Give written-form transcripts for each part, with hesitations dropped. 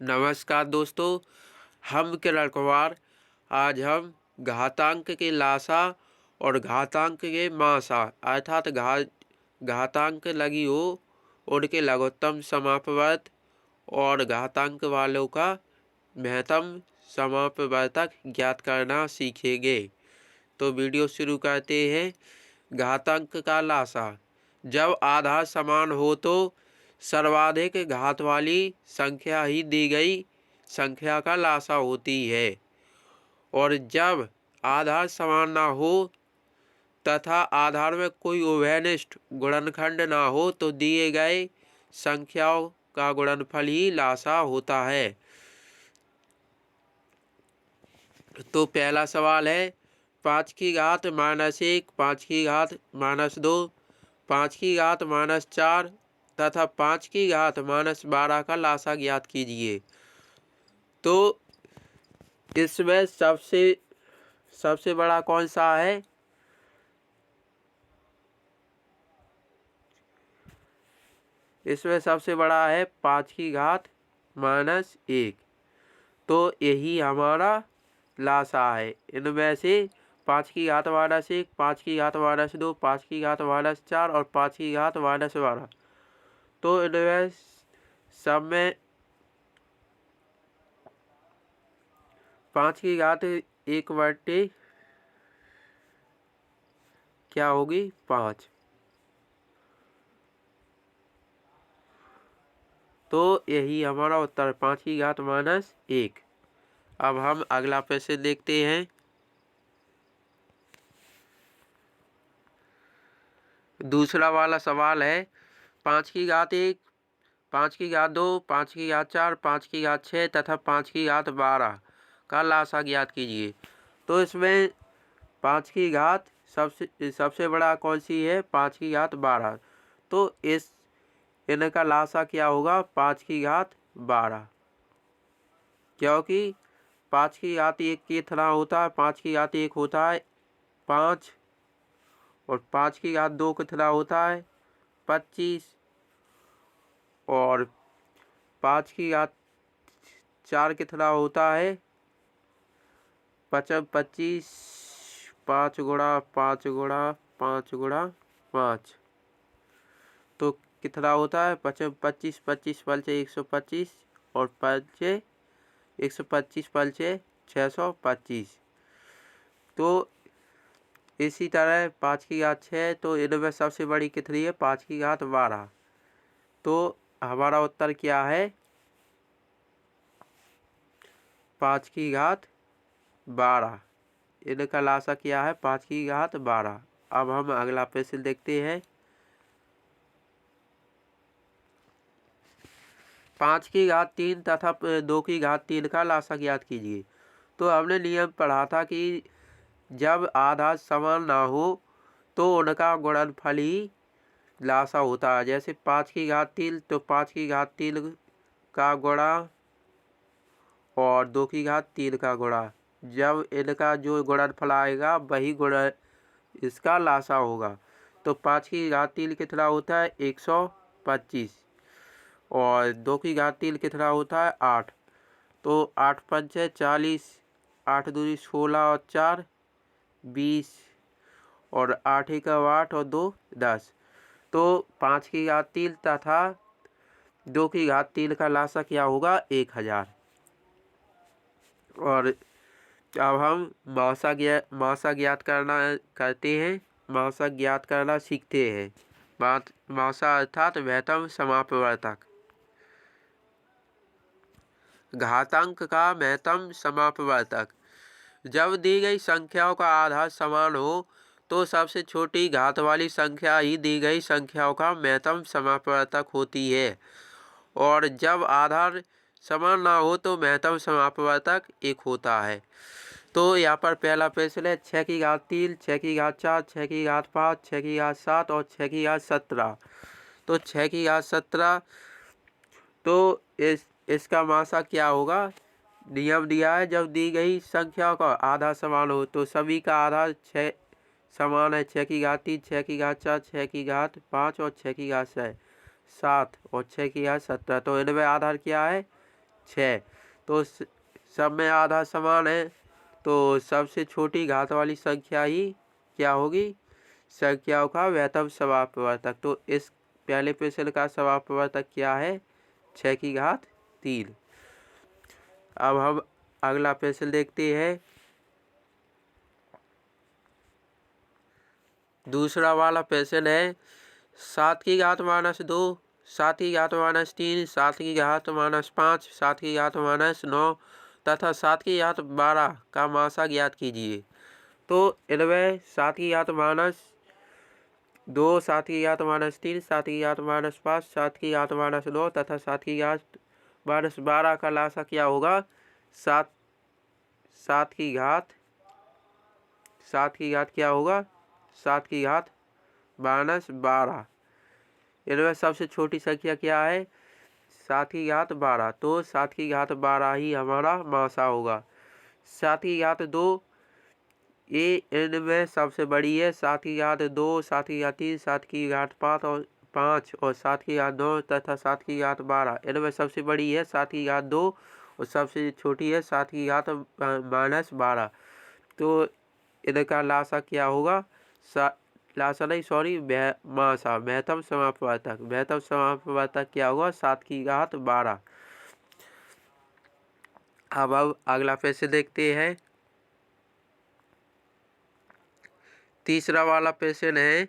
नमस्कार दोस्तों, हम किरण कुमार। आज हम घातांक के लासा और घातांक के मासा अर्थात घातांक लगी हो उनके लघुत्तम समापवर्त और घातांक वालों का महत्तम समापवर्तक ज्ञात करना सीखेंगे। तो वीडियो शुरू करते हैं। घातांक का लासा। जब आधार समान हो तो सर्वाधिक घात वाली संख्या ही दी गई संख्या का लासा होती है, और जब आधार समान ना हो तथा आधार में कोई उभयनिष्ठ गुणनखंड ना हो तो दिए गए संख्याओं का गुणनफल ही लासा होता है। तो पहला सवाल है 5 की घात -1, 5 की घात -2, 5 की घात -4 तथा 5 की घात -12 का लासा ज्ञात कीजिए। तो इसमें सबसे बड़ा कौन सा है? इसमें सबसे बड़ा है 5 की घात -1। तो यही हमारा लासा है। इनमें से 5 की घात -1, 5 की घात -2, 5 की घात -4 और 5 की घात -12। तो इनमें सब में 5 की घात 1/, क्या होगी 5। तो यही हमारा उत्तर 5 की घात -1। अब हम अगला प्रश्न देखते हैं। दूसरा वाला सवाल है 5 की घात 1, 5 की घात 2, 5 की घात 4, 5 की घात 6 तथा 5 की घात 12 का लासा ज्ञात कीजिए। तो इसमें 5 की घात सबसे बड़ा कौन सी है? 5 की घात 12। तो इनका लासा क्या होगा? 5 की घात 12, क्योंकि 5 की घात 1 कितना होता है? 5 की घात 1 होता है 5, और 5 की घात 2 कितना होता है? 25, और 5 की घात 4 कितना होता है? 25, 5 गुणा 5 गुणा 5 गुणा 5, तो कितना होता है? 25, 25 पलचे 125 और 5 125 पलचे 625। तो इसी तरह 5 की घात 6, तो इनमें सबसे बड़ी कितनी है? 5 की घात 12। तो हमारा उत्तर क्या है? 5 की घात 12। इनका लासा क्या है? 5 की घात 12। अब हम अगला प्रश्न देखते हैं। 5 की घात 3 तथा 2 की घात 3 का लासा ज्ञात कीजिए। तो हमने नियम पढ़ा था कि जब आधार समान ना हो तो उनका गुणनफल ही लासा होता है। जैसे 5 की घात 3, तो 5 की घात 3 का गुणा और 2 की घात 3 का गुणा, जब इनका जो गुणनफल आएगा वही गुणा इसका लासा होगा। तो 5 की घात 3 कितना होता है? 125, और 2 की घात 3 कितना होता है? 8। तो 8 पंचे 40, 8 दूनी 16 और 4 20, और 8 एक 8 और 2 10। तो 5 की घात 3 तथा 2 की घात 3 का लासा क्या होगा? 1000। और अब हम मासा ज्ञात करते हैं। मासा ज्ञात करना सीखते हैं। मासा अर्थात महत्तम समापवर्तक। घातांक का महत्तम समापवर्तक। जब दी गई संख्याओं का आधार समान हो तो सबसे छोटी घात वाली संख्या ही दी गई संख्याओं का महत्तम समापवर्तक होती है, और जब आधार समान ना हो तो महत्तम समापवर्तक 1 होता है। तो यहाँ पर पहला प्रश्न है 6 की घात 3, 6 की घात 4, 6 की घात 5, 6 की घात 7 और 6 की घात 17। तो 6 की घात 17, तो इसका मासा क्या होगा? नियम दिया है जब दी गई संख्या का आधार समान हो तो सभी का आधार 6 समान है। 6 की घात 3, 6 की घात 4, 6 की घात 5 और 6 की घात 7 और 6 की घात 17। तो इनमें आधार क्या है? 6। तो सब में आधा समान है, तो सबसे छोटी घात वाली संख्या ही क्या होगी, संख्याओं का वैधव समापवर्तक। तो इस पहले प्रश्न का समापवर्तक क्या है, 6⁻3। अब हम अगला प्रश्न देखते हैं। दूसरा वाला प्रश्न है 7⁻-2, 7⁻-3, 7⁻-5, 7⁻-9 तथा 7⁻12 का मासा ज्ञात कीजिए। तो इनमें 7⁻-2, 7⁻-3, 7⁻-5, 7⁻-9 तथा 7⁻-12 का लासा क्या होगा, 7 की घात क्या होगा, 7⁻12। इनमें सबसे छोटी संख्या क्या है, 7⁻12। तो 7⁻12 ही हमारा मासा होगा। 7⁻2 ये इनमें सबसे बड़ी है। 7⁻2, 7⁻3, 7⁻5 और 7⁻9 तथा 7⁻12 इनमें सबसे बड़ी है 7⁻2 और सबसे छोटी है 7⁻12। तो इनका लासा क्या होगा, मासा, वैधव समापवर्तक। वैधव समापवर्तक क्या होगा, 7⁻12। अब अगला प्रश्न देखते हैं। तीसरा वाला प्रश्न है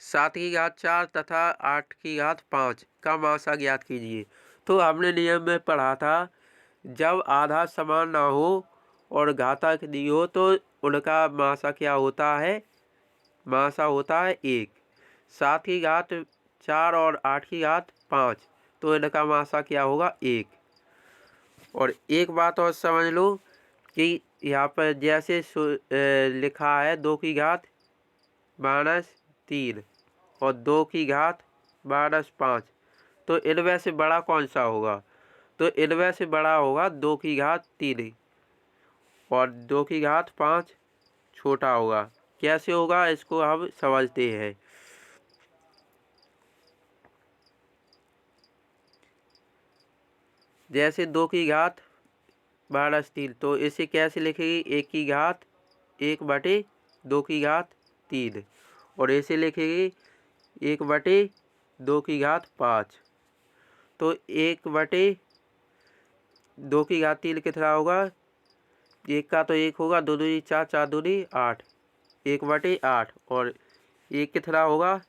7⁻4 तथा 8⁻5 का मासा ज्ञात कीजिए। तो हमने नियम में पढ़ा था, जब आधा समान ना हो और घातांक दी हो तो उनका मासा क्या होता है, मासा होता है 1। 7⁻4 और 8⁻5 तो इनका मासा क्या होगा, 1। और एक बात और समझ लो कि यहाँ पर जैसे लिखा है 2⁻³ और 2⁻5, तो इनमें से बड़ा कौन सा होगा, तो इनमें से बड़ा होगा 2⁻3 और 2⁻5 छोटा होगा। कैसे होगा इसको हम समझते हैं। जैसे 2⁻3 तो इसे कैसे लिखेगी, 1/2 और इसे लिखेगी 1/2 तो 1/2 कितना होगा, एक का तो 1 होगा, 2 दूनी 4, 4 दूनी 8, 1/8 और एक कितना होगा,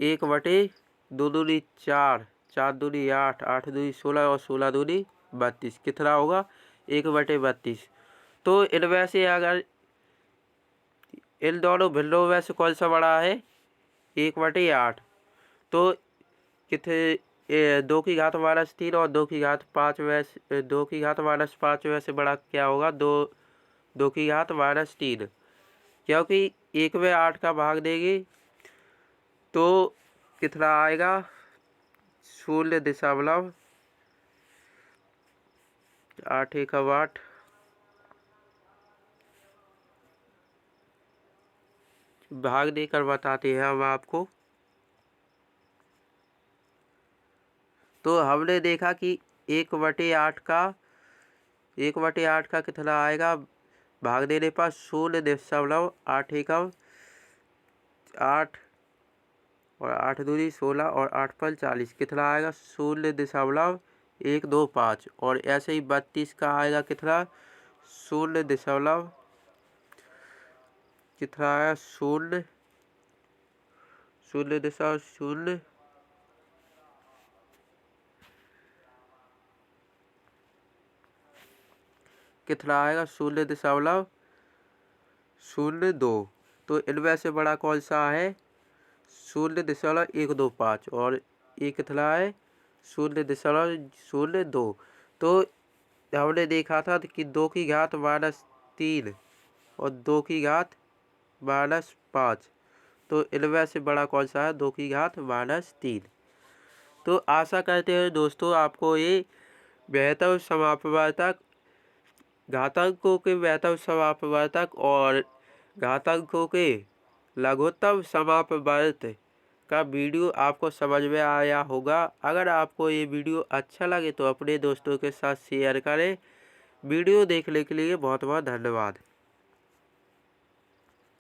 1/2 दूनी 4, 4 दूनी 8, 8 दूनी 16 और 16 दूनी 32 कितना होगा, 1/32। तो इनमें से अगर इन दोनों भिन्नों में से कौन सा बड़ा है, 1/8। तो कितने 2⁻³ और 2⁻5 में 2⁻5 में से बड़ा क्या होगा, 2⁻3 क्योंकि 1 में 8 का भाग देगी तो कितना आएगा, 0.8 1 8 भाग देकर बताते हैं हम आपको। तो हमने देखा कि 1/8 का कितना आएगा, भाग देने पर 0.8 1 8 और 8 दूनी 16 और 8 5 40 कितना आएगा, 0.125 और ऐसे ही 32 का आएगा कितना, 0 कितना आया, 0 कितना आएगा, 0.02। तो इनमें से बड़ा कौन सा है, 0.125 और ये कितना है, 0.02। तो हमने देखा था कि 2⁻³ और 2⁻5 तो इनमें से बड़ा कौन सा है, 2⁻3। तो आशा करते हैं दोस्तों आपको ये वैधव समापवर्तक, घातांकों के वैधव समापवर्तक और घातांकों के लघुत्तम समापवर्त का वीडियो आपको समझ में आया होगा। अगर आपको ये वीडियो अच्छा लगे तो अपने दोस्तों के साथ शेयर करें। वीडियो देखने के लिए बहुत बहुत धन्यवाद।